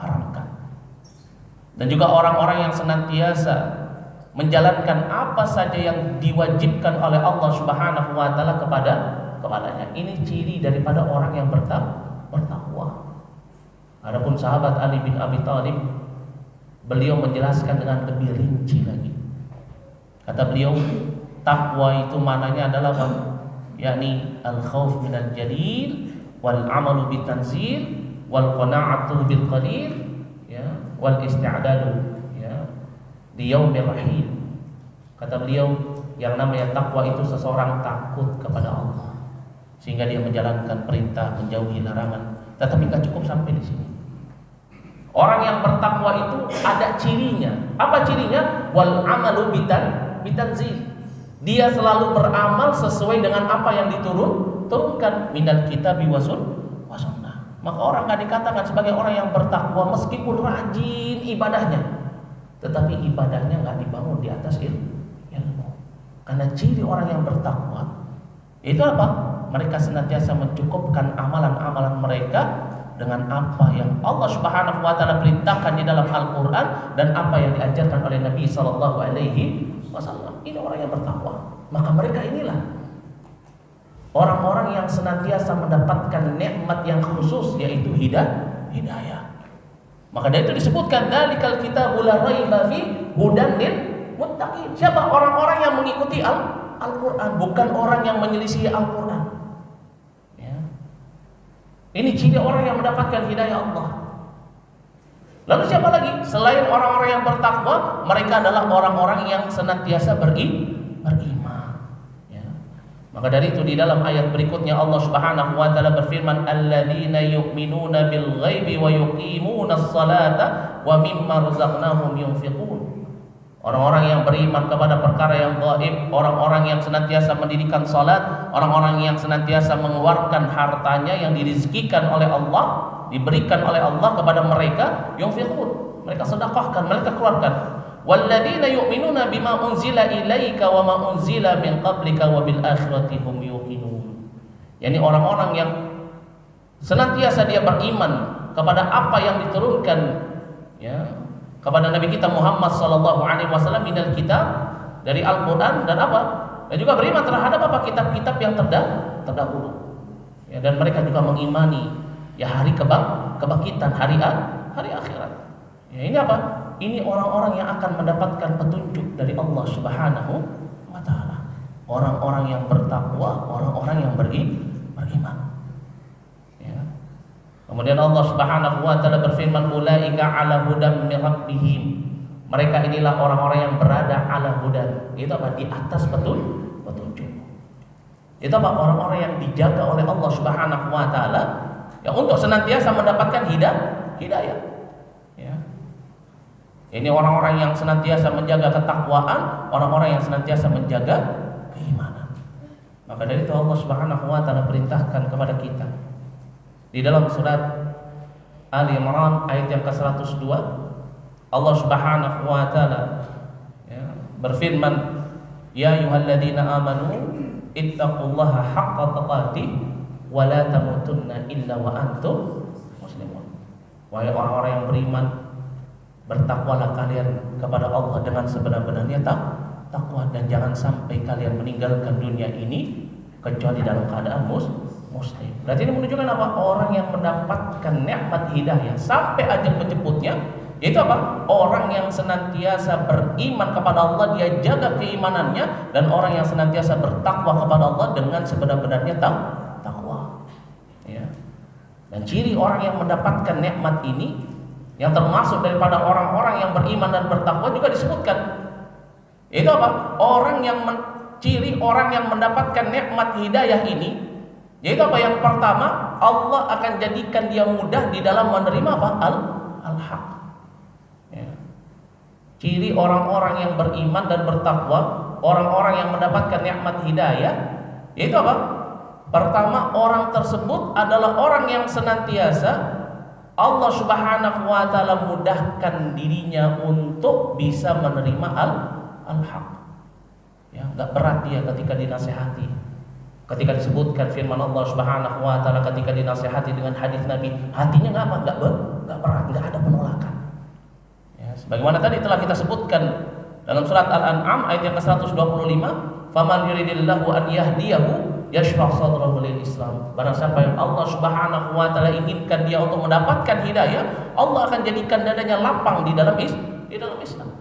haramkan. Dan juga orang-orang yang senantiasa menjalankan apa saja yang diwajibkan oleh Allah Subhanahu wa taala kepadanya. Ini ciri daripada orang yang bertakwa. Adapun sahabat Ali bin Abi Thalib, beliau menjelaskan dengan lebih rinci lagi. Kata beliau, takwa itu maknanya adalah yakni al-khauf minal jalil wal amalu bitanzil wal qana'atu bil qalil ya wal isti'dadu ya di yaumir rahim. Kata beliau, yang namanya takwa itu seseorang takut kepada Allah sehingga dia menjalankan perintah, menjauhi larangan. Tetapi enggak cukup sampai di sini. Orang yang bertakwa itu ada cirinya. Apa cirinya? Wal amalu bitanzil. Dia selalu beramal sesuai dengan apa yang diturunkan minal kitabi wa sunnah. Maka orang enggak dikatakan sebagai orang yang bertakwa meskipun rajin ibadahnya, tetapi ibadahnya enggak dibangun di atas ilmu. Karena ciri orang yang bertakwa itu apa? Mereka senantiasa mencukupkan amalan-amalan mereka dengan apa yang Allah Subhanahu wa taala perintahkan di dalam Al-Qur'an dan apa yang diajarkan oleh Nabi sallallahu alaihi wasallam. Ini orang yang bertakwa. Maka mereka inilah orang-orang yang senantiasa mendapatkan nikmat yang khusus, yaitu hidayah. Maka dari itu disebutkan dzalikal kitabul la raiba fi hudan lil muttaqin. Siapa orang-orang yang mengikuti Al-Qur'an, bukan orang yang menyelisih Al-Qur'an. Ya. Ini ciri orang yang mendapatkan hidayah Allah. Lalu siapa lagi? Selain orang-orang yang bertakwa, mereka adalah orang-orang yang senantiasa beriman. Ya. Maka dari itu di dalam ayat berikutnya Allah Subhanahu wa taala berfirman, "Alladzina yu'minuna bil ghaibi wa yuqimunas salata wa mimma razaqnahum yunfiqun." Orang-orang yang beriman kepada perkara yang gaib, orang-orang yang senantiasa mendirikan salat, orang-orang yang senantiasa mengeluarkan hartanya yang dirizkikan oleh Allah, diberikan oleh Allah kepada mereka, yunfiqun, mereka sedekahkan, mereka keluarkan. Walladzina yu'minuna bima unzila ilaika wa ma unzila min qablika wa bil akhirati hum yuqinun. Yani orang-orang yang senantiasa dia beriman kepada apa yang diturunkan ya kepada Nabi kita Muhammad sallallahu alaihi wasallam minal kitab, dari Al-Qur'an dan apa? Dan juga beriman terhadap apa kitab-kitab yang terdahulu. Ya, dan mereka juga mengimani ya hari kebangkitan, hari akhirat. Ya, ini apa? Ini orang-orang yang akan mendapatkan petunjuk dari Allah Subhanahu wa taala. Orang-orang yang bertakwa, orang-orang yang beriman. Ya. Kemudian Allah Subhanahu wa taala berfirman, ulaika ala hudam min rabbihim. Mereka inilah orang-orang yang berada ala hudan. Itu apa? Di atas petunjuk. Itu apa? Orang-orang yang dijaga oleh Allah Subhanahu wa taala yang untuk senantiasa mendapatkan hidayah. Ya. Ini orang-orang yang senantiasa menjaga ketakwaan, orang-orang yang senantiasa menjaga keimanan. Maka dari itu Allah Subhanahu wa taala perintahkan kepada kita di dalam surat Ali Imran ayat yang ke-102, Allah Subhanahu wa taala ya, berfirman, ya ayyuhalladzina amanu ittaqullaha haqqa tuqatih wa la tamutunna illa wa antum muslimun. Wahai orang-orang yang beriman, bertakwalah kalian kepada Allah dengan sebenar-benarnya takwa, dan jangan sampai kalian meninggalkan dunia ini kecuali dalam keadaan muslim. Berarti ini menunjukkan apa? Orang yang mendapatkan nikmat hidayah sampai ajal menjemputnya, yaitu apa? Orang yang senantiasa beriman kepada Allah, dia jaga keimanannya, dan orang yang senantiasa bertakwa kepada Allah dengan sebenar-benarnya takwa. Ya. Dan ciri orang yang mendapatkan nikmat ini, yang termasuk daripada orang-orang yang beriman dan bertakwa juga disebutkan. Itu apa? Ciri orang yang mendapatkan nikmat hidayah ini, yaitu apa? Yang pertama, Allah akan jadikan dia mudah di dalam menerima apa? Al-haq. Ya. Ciri orang-orang yang beriman dan bertakwa, orang-orang yang mendapatkan nikmat hidayah, yaitu apa? Pertama, orang tersebut adalah orang yang senantiasa Allah Subhanahu wa taala mudahkan dirinya untuk bisa menerima al-haq. Ya, enggak berat dia ketika dinasihati. Ketika disebutkan firman Allah Subhanahu wa taala, ketika dinasihati dengan hadis Nabi, hatinya enggak berat, enggak ada penolakan. Ya, sebagaimana tadi telah kita sebutkan dalam surat Al-An'am ayat yang ke-125, "Faman yuridillahu an yahdiyahu yashrah sadrahu lil Islam." Barang siapa yang Allah Subhanahu wa taala inginkan dia untuk mendapatkan hidayah, Allah akan jadikan dadanya lapang di dalam Islam.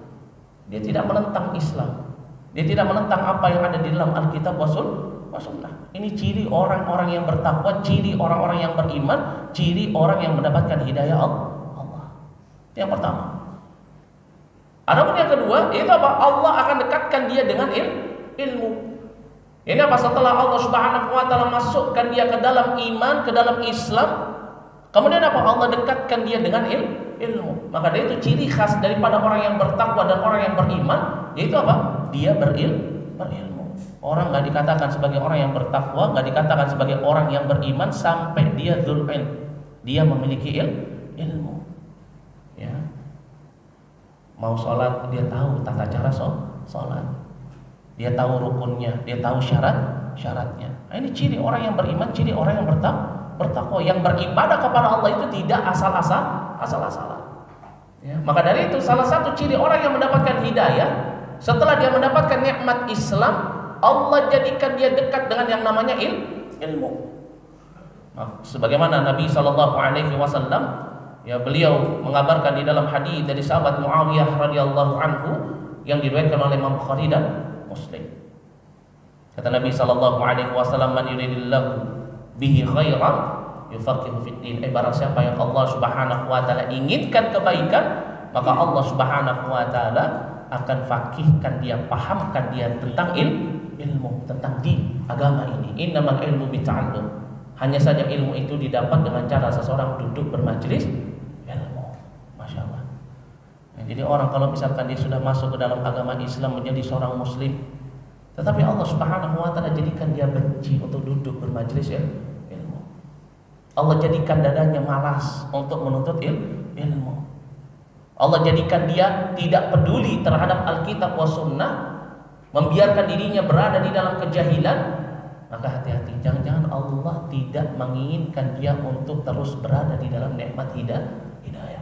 Dia tidak menentang Islam. Dia tidak menentang apa yang ada di dalam Alkitab wa Sunnah. Ini ciri orang-orang yang bertakwa, ciri orang-orang yang beriman, ciri orang yang mendapatkan hidayah Allah. Yang pertama. Adapun yang kedua, itu apa? Allah akan dekatkan dia dengan ilmu. Ini apa? Setelah Allah Subhanahu wa taala masukkan dia ke dalam iman, ke dalam Islam, kemudian apa? Allah dekatkan dia dengan ilmu. Maka dia itu ciri khas daripada orang yang bertakwa dan orang yang beriman, yaitu apa? Dia berilmu. Orang nggak dikatakan sebagai orang yang bertakwa, nggak dikatakan sebagai orang yang beriman sampai dia dzul ilm. Dia memiliki ilmu. Ya. Mau sholat, dia tahu tata cara sholat. Dia tahu rukunnya, dia tahu syaratnya. Nah, ini ciri orang yang beriman, ciri orang yang bertakwa, yang beribadah kepada Allah itu tidak asal-asalan. Ya, maka dari itu salah satu ciri orang yang mendapatkan hidayah, setelah dia mendapatkan nikmat Islam, Allah jadikan dia dekat dengan yang namanya ilmu. Nah, sebagaimana Nabi SAW, ya, beliau mengabarkan di dalam hadis dari sahabat Muawiyah radhiyallahu anhu yang diriwayatkan oleh Imam Bukhari dan Muslim. Kata Nabi SAW, "Man yuridillahu bihi khairan yufaqihu fid din." Barang siapa yang Allah Subhanahu wa taala inginkan kebaikan, maka Allah Subhanahu wa taala akan fakihkan dia, pahamkan dia tentang ilmu, tentang din, agama ini. Innamal ilmu bita'allum. Hanya saja ilmu itu didapat dengan cara seseorang duduk bermajelis ilmu. Masya Allah. Nah, jadi orang kalau misalkan dia sudah masuk ke dalam agama Islam, menjadi seorang muslim, tetapi Allah Subhanahu wa taala jadikan dia benci untuk duduk bermajelis ilmu. Allah jadikan dadanya malas untuk menuntut ilmu. Allah jadikan dia tidak peduli terhadap Alkitab wa Sunnah, membiarkan dirinya berada di dalam kejahilan. Maka hati-hati, jangan-jangan Allah tidak menginginkan dia untuk terus berada di dalam nikmat hidayah.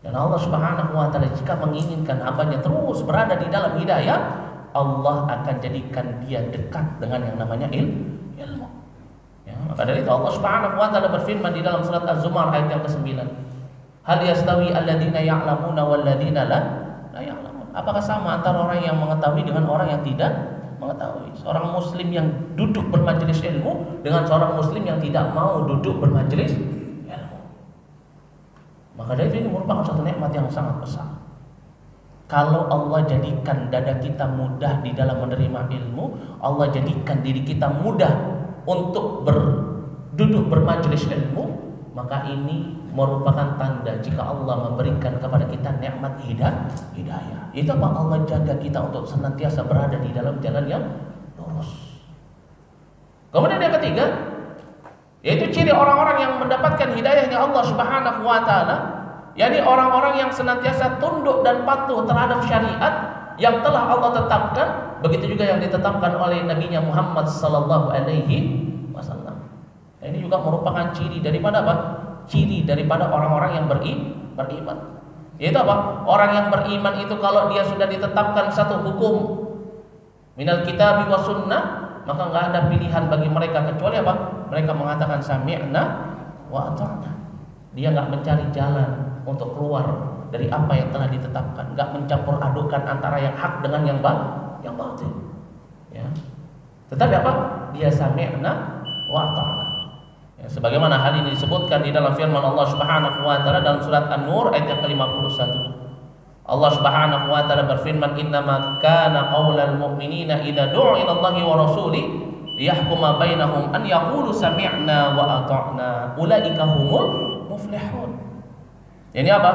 Dan Allah Subhanahu wa taala jika menginginkan hambanya terus berada di dalam hidayah, Allah akan jadikan dia dekat dengan yang namanya ilmu. Ya, maka dari itu Allah Subhanahu wa taala berfirman di dalam surat Az-Zumar ayat yang ke-9, "Hal yastawi alladziina ya'lamuna wal ladziina la ya'lamun?" Apakah sama antara orang yang mengetahui dengan orang yang tidak mengetahui? Seorang muslim yang duduk bermajelis ilmu dengan seorang muslim yang tidak mau duduk bermajelis ilmu. Maka dari itu ini merupakan suatu nikmat yang sangat besar. Kalau Allah jadikan dada kita mudah di dalam menerima ilmu, Allah jadikan diri kita mudah untuk duduk bermajelis ilmu, maka ini merupakan tanda jika Allah memberikan kepada kita nikmat hidayah. Itu apa? Allah jaga kita untuk senantiasa berada di dalam jalan yang lurus. Kemudian yang ketiga, yaitu ciri orang-orang yang mendapatkan hidayahnya Allah Subhanahu wa taala, yakni orang-orang yang senantiasa tunduk dan patuh terhadap syariat yang telah Allah tetapkan, begitu juga yang ditetapkan oleh Nabi-Nya Muhammad sallallahu alaihi wasallam. Ini juga merupakan ciri daripada apa? Ciri daripada orang-orang yang beriman. Yaitu apa? Orang yang beriman itu kalau dia sudah ditetapkan satu hukum minal kitabi wa sunnah, maka enggak ada pilihan bagi mereka kecuali apa? Mereka mengatakan sami'na wa ata'na. Dia enggak mencari jalan untuk keluar dari apa yang telah ditetapkan, enggak mencampur adukan antara yang hak dengan yang batil. Ya. Tetapi apa? Dia sami'na wa ata'na. Ya, sebagaimana hal ini disebutkan di dalam firman Allah Subhanahu wa taala dalam surat An-Nur ayat yang ke-51. Allah Subhanahu wa taala berfirman, "Innama kana qaulal mu'minina idza du'u ila Allahi wa rasuli liyahkuma bainahum an yaqulu sami'na wa ata'na ulaika humul muflihun." Ini apa?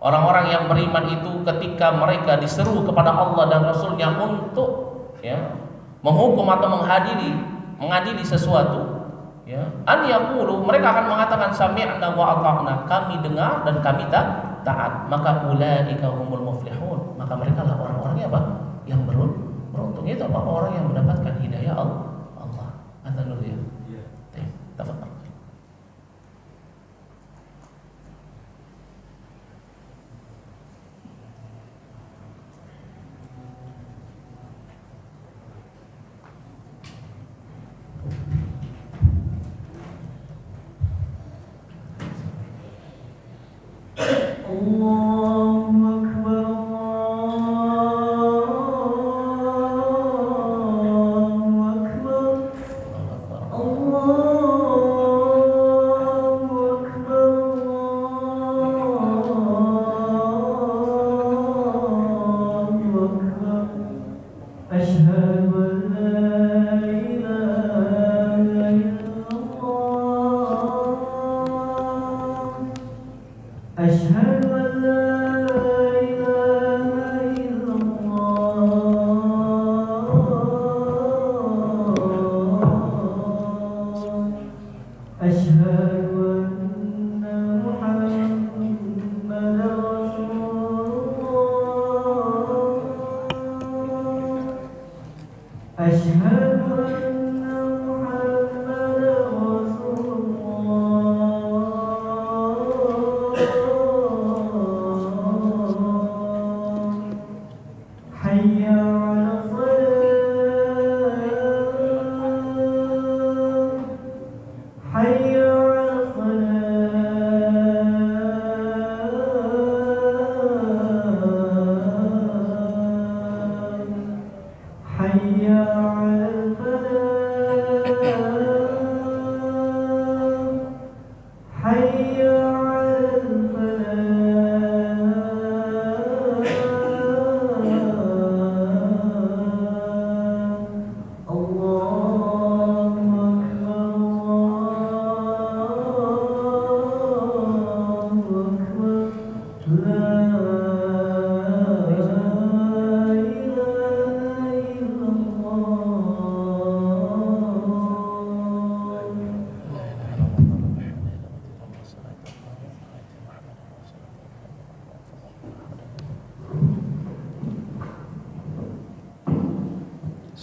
Orang-orang yang beriman itu ketika mereka diseru kepada Allah dan Rasulnya untuk menghukum atau mengadili sesuatu, an yaqulu, mereka akan mengatakan sami'na wa ata'na, kami dengar dan kami taat. Maka ulaika humul muflihun, maka mereka lah orang-orangnya apa? Yang beruntung. beruntung. Itu apa orang yang mendapatkan hidayah Allah. Anta dulu ya. Tafadhal.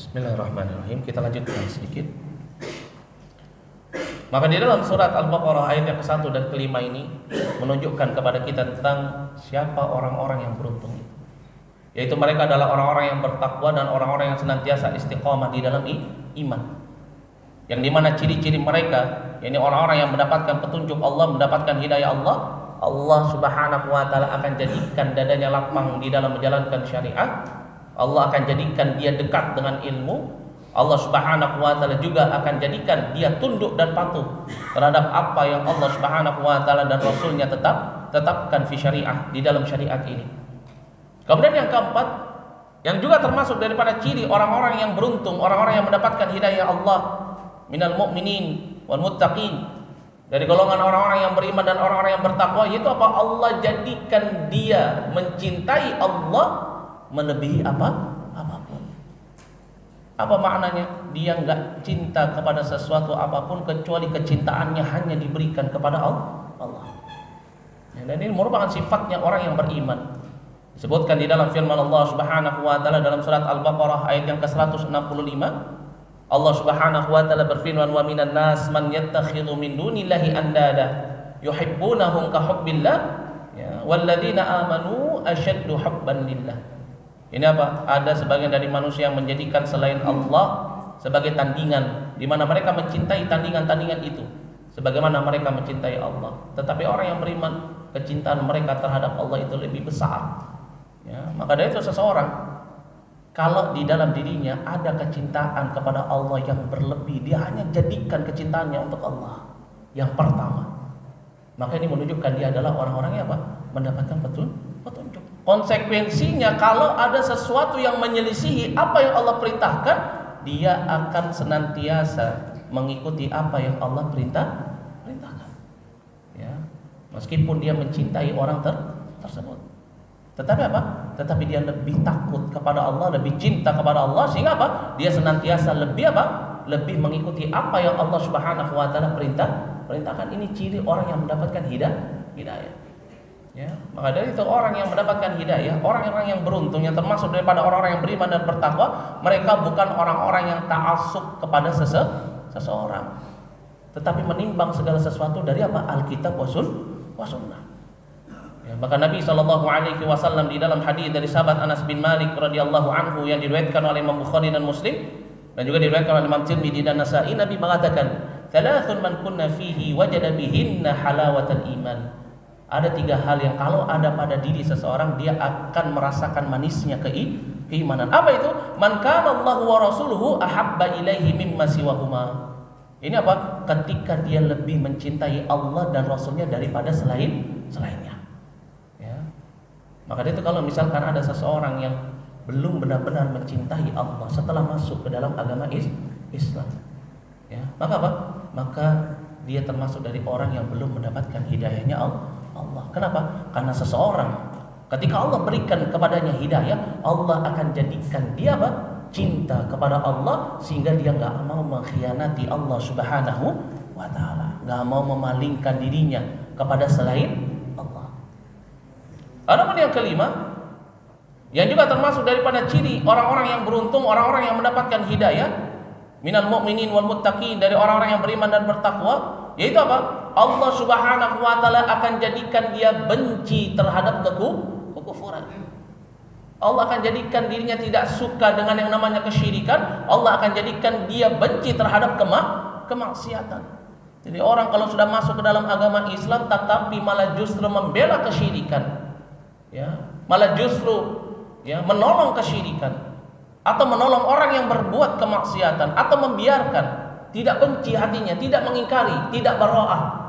Bismillahirrahmanirrahim. Kita lanjutkan sedikit. Maka di dalam surat Al-Baqarah ayat yang ke-1 dan ke-5 ini menunjukkan kepada kita tentang siapa orang-orang yang beruntung, yaitu mereka adalah orang-orang yang bertakwa dan orang-orang yang senantiasa istiqamah di dalam iman. Yang dimana ciri-ciri mereka, yakni orang-orang yang mendapatkan petunjuk Allah, mendapatkan hidayah Allah, Allah Subhanahu wa taala akan jadikan dadanya lapang di dalam menjalankan syariat. Allah akan jadikan dia dekat dengan ilmu. Allah Subhanahu wa taala juga akan jadikan dia tunduk dan patuh terhadap apa yang Allah Subhanahu wa taala dan Rasulnya tetapkan fi syariah, di dalam syariat ini. Kemudian yang keempat, yang juga termasuk daripada ciri orang-orang yang beruntung, orang-orang yang mendapatkan hidayah Allah, minal mu'minin wal muttaqin, dari golongan orang-orang yang beriman dan orang-orang yang bertakwa, yaitu apa? Allah jadikan dia mencintai Allah melebihi apapun. Apa maknanya? Dia enggak cinta kepada sesuatu apapun kecuali kecintaannya hanya diberikan kepada Allah. Dan ini merupakan sifatnya orang yang beriman. Disebutkan di dalam firman Allah Subhanahu wa taala dalam surat Al-Baqarah ayat yang ke-165. Allah Subhanahu wa taala berfirman, "Wa minan nas man yattakhidhu min dunillahi andada yuhibbunahum ka hubbillah, ya, walladzina amanu asyaddu hubban lillah." Ini apa? Ada sebagian dari manusia yang menjadikan selain Allah sebagai tandingan, di mana mereka mencintai tandingan-tandingan itu sebagaimana mereka mencintai Allah. Tetapi orang yang beriman, kecintaan mereka terhadap Allah itu lebih besar. Ya, maka dari itu seseorang kalau di dalam dirinya ada kecintaan kepada Allah yang berlebih, dia hanya jadikan kecintaannya untuk Allah yang pertama, maka ini menunjukkan dia adalah orang-orang yang apa? Mendapatkan petunjuk. Konsekuensinya kalau ada sesuatu yang menyelisihi apa yang Allah perintahkan, dia akan senantiasa mengikuti apa yang Allah perintahkan. Ya, meskipun dia mencintai orang tersebut. Tetapi apa? Tetapi dia lebih takut kepada Allah, lebih cinta kepada Allah, sehingga apa? Dia senantiasa lebih apa? Lebih mengikuti apa yang Allah Subhanahu wa taala perintahkan. Ini ciri orang yang mendapatkan hidayah. Ya, maka dari itu orang yang mendapatkan hidayah, orang-orang yang beruntung yang termasuk daripada orang-orang yang beriman dan bertakwa, mereka bukan orang-orang yang ta'assub kepada seseorang, tetapi menimbang segala sesuatu dari apa? Alkitab wa Sunnah. Ya, maka Nabi SAW di dalam hadis dari sahabat Anas bin Malik radhiyallahu anhu yang diriwayatkan oleh Imam Bukhari dan Muslim dan juga diriwayatkan oleh Imam Tirmidzi dan Nasa'i, Nabi mengatakan, "Thalathun man kunna fihi wajada bihinna halawatal iman." Ada 3 hal yang kalau ada pada diri seseorang, dia akan merasakan manisnya keimanan. Apa itu? Man kana Allahu wa rasuluhu ahabba ilaihi mimma siwahuma. Ini apa? Ketika dia lebih mencintai Allah dan Rasulnya daripada selainnya. Ya. Maka itu kalau misalkan ada seseorang yang belum benar-benar mencintai Allah setelah masuk ke dalam agama Islam, ya, maka apa? Maka dia termasuk dari orang yang belum mendapatkan hidayahnya Allah. Kenapa? Karena seseorang ketika Allah berikan kepadanya hidayah, Allah akan jadikan dia apa? Cinta kepada Allah, sehingga dia nggak mau mengkhianati Allah Subhanahu wa Ta'ala, nggak mau memalingkan dirinya kepada selain Allah. Adapun yang kelima, yang juga termasuk daripada ciri orang-orang yang beruntung, orang-orang yang mendapatkan hidayah, minal mu'minin wal muttaqin, dari orang-orang yang beriman dan bertakwa, yaitu apa? Allah Subhanahu wa Ta'ala akan jadikan dia benci terhadap kekufuran. Allah akan jadikan dirinya tidak suka dengan yang namanya kesyirikan. Allah akan jadikan dia benci terhadap kemaksiatan. Jadi orang kalau sudah masuk ke dalam agama Islam tetapi malah justru membela kesyirikan, ya, malah justru ya menolong kesyirikan, atau menolong orang yang berbuat kemaksiatan, atau membiarkan, tidak benci hatinya, tidak mengingkari, tidak bara'ah,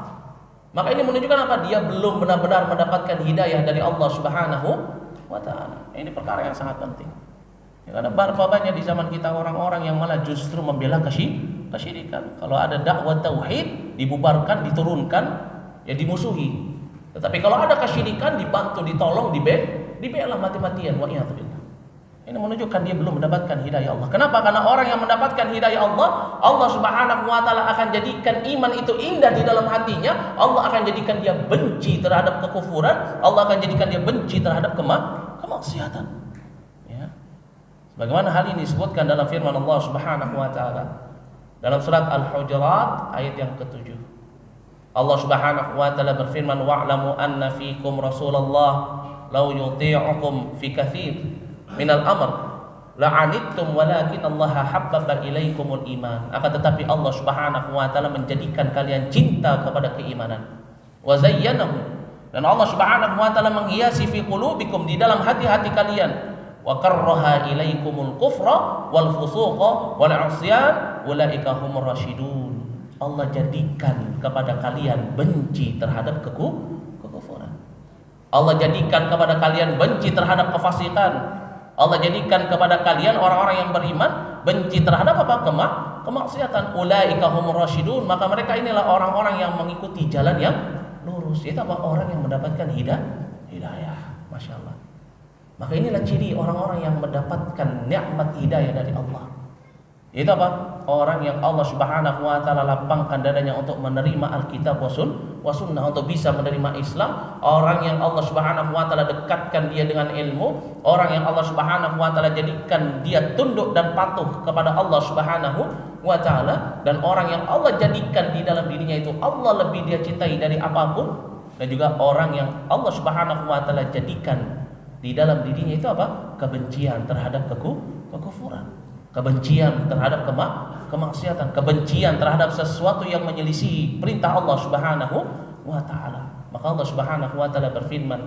maka ini menunjukkan apa? Dia belum benar-benar mendapatkan hidayah dari Allah Subhanahu wa Ta'ala. Ini perkara yang sangat penting. Ya, karena berapa banyak di zaman kita orang-orang yang malah justru membela kesyirikan. Kalau ada dakwah tauhid dibubarkan, diturunkan, ya dimusuhi. Tetapi kalau ada kesyirikan dibantu, ditolong, dibela mati-matian. Wa iyadzubillah. Ini menunjukkan dia belum mendapatkan hidayah Allah. Kenapa? Karena orang yang mendapatkan hidayah Allah, Allah Subhanahu wa Ta'ala akan jadikan iman itu indah di dalam hatinya. Allah akan jadikan dia benci terhadap kekufuran. Allah akan jadikan dia benci terhadap kemaksiatan. Ya. Bagaimana hal ini disebutkan dalam firman Allah Subhanahu wa Ta'ala dalam surat Al-Hujurat ayat yang ke-7. Allah Subhanahu wa Ta'ala berfirman, "Wa'lamu anna fiikum Rasulullah law yuti'ukum fi katsir minal amr la'anittum walakin Allah habbaba ilaikumul iman." Akan tetapi Allah Subhanahu wa Ta'ala menjadikan kalian cinta kepada keimanan. Wa zayyanahu, dan Allah Subhanahu wa Ta'ala menghiasi fi qulubikum, di dalam hati-hati kalian. Wa karraha ilaikumul kufra wal fusuqa wal 'isyan ulaika humur rasyidun. Allah jadikan kepada kalian benci terhadap kekufuran. Allah jadikan kepada kalian benci terhadap kefasikan. Allah jadikan kepada kalian orang-orang yang beriman benci terhadap apa? Kemaksiatan. Ulaika humur rasyidun, maka mereka inilah orang-orang yang mengikuti jalan yang lurus. Itu apa? Orang yang mendapatkan hidayah. Masya Allah. Maka inilah ciri orang-orang yang mendapatkan nikmat hidayah dari Allah. Itu apa? Orang yang Allah Subhanahu wa Ta'ala lapangkan dadanya untuk menerima Alkitab wa Sunnah, untuk bisa menerima Islam. Orang yang Allah Subhanahu wa Ta'ala dekatkan dia dengan ilmu. Orang yang Allah Subhanahu wa Ta'ala jadikan dia tunduk dan patuh kepada Allah Subhanahu wa Ta'ala. Dan orang yang Allah jadikan di dalam dirinya itu Allah lebih dia cintai dari apapun. Dan juga orang yang Allah Subhanahu wa Ta'ala jadikan di dalam dirinya itu apa? Kebencian terhadap kekufuran, kebencian terhadap kemaksiatan, kebencian terhadap sesuatu yang menyelisihi perintah Allah Subhanahu wa Ta'ala. Maka Allah Subhanahu wa Ta'ala berfirman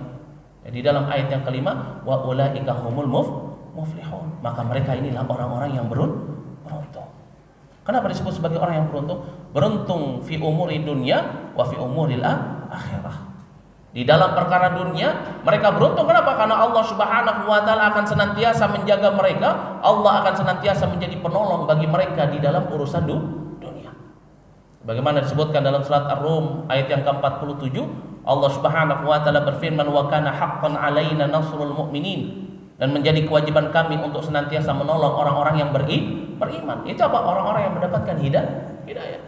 di dalam ayat yang kelima, wa ulaika humul muflihun. Maka mereka inilah orang-orang yang beruntung. Kenapa disebut sebagai orang yang beruntung? Beruntung fi umuri dunya wa fi umuril akhirah. Di dalam perkara dunia mereka beruntung. Kenapa? Karena Allah Subhanahu wa Ta'ala akan senantiasa menjaga mereka. Allah akan senantiasa menjadi penolong bagi mereka di dalam urusan dunia. Bagaimana disebutkan dalam surat Ar-Rum ayat yang ke-47, Allah Subhanahu wa Ta'ala berfirman, wa kana haqqan 'alaina nasrul mu'minin, dan menjadi kewajiban kami untuk senantiasa menolong orang-orang yang beriman. Itu apa? Orang-orang yang mendapatkan hidayah.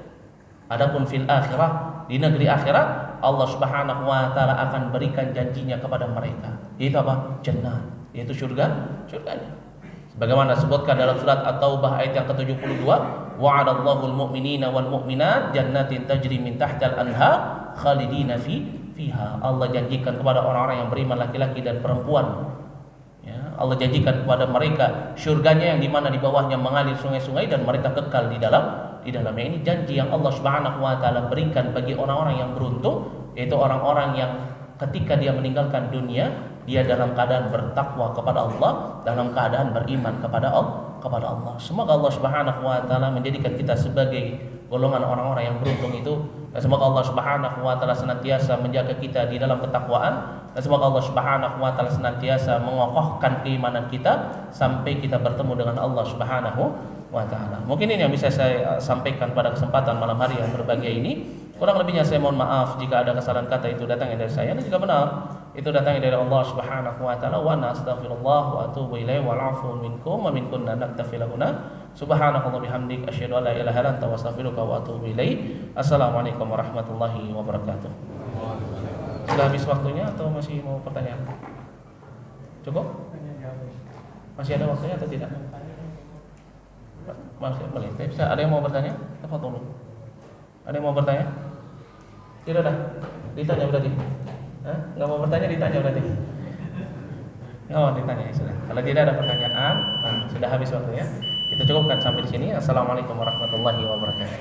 Adapun fil akhirah, di negeri akhirat Allah Subhanahu wa taala akan berikan janjinya kepada mereka. Yaitu apa? Jannah, yaitu surganya. Sebagaimana disebutkan dalam surat At-Taubah ayat yang ke-72, wa'adallahu al-mu'minina wal mu'minat jannatin tajri min tahtal anhar khalidina fiha. Allah janjikan kepada orang-orang yang beriman laki-laki dan perempuan, ya, Allah janjikan kepada mereka surganya yang dimana di bawahnya mengalir sungai-sungai dan mereka kekal di dalamnya. Ini janji yang Allah Subhanahu wa taala berikan bagi orang-orang yang beruntung, yaitu orang-orang yang ketika dia meninggalkan dunia dia dalam keadaan bertakwa kepada Allah, dalam keadaan beriman kepada Allah. Semoga Allah Subhanahu wa taala menjadikan kita sebagai golongan orang-orang yang beruntung itu, dan semoga Allah Subhanahu wa taala senantiasa menjaga kita di dalam ketakwaan, dan semoga Allah Subhanahu wa taala senantiasa mengokohkan keimanan kita sampai kita bertemu dengan Allah Subhanahu wa taala. Mungkin ini yang bisa saya sampaikan pada kesempatan malam hari yang berbahagia ini. Kurang lebihnya saya mohon maaf jika ada kesalahan kata itu datangnya dari saya, dan jika benar itu datangnya dari Allah Subhanahu wa taala. Wa nastaghfirullah wa atubu ilaihi wal afu minkum wa min kunna naktafi lahuna. Subhanakallah bihamdik asyhadu an la ilaha illa anta astaghfiruka wa atubu ilaik. Assalamualaikum warahmatullahi wabarakatuh. Sudah habis waktunya atau masih mau pertanyaan? Cukup? Masih ada waktunya atau tidak? Masih boleh. Bisa ada yang mau bertanya? Tafadhol. Ada yang mau bertanya? Tidak dah. Ditanya berarti. Enggak mau bertanya ditanya berarti. Oh, ditanya sudah. Kalau tidak ada pertanyaan, sudah habis waktunya. Kita cukupkan sampai di sini. Assalamualaikum warahmatullahi wabarakatuh.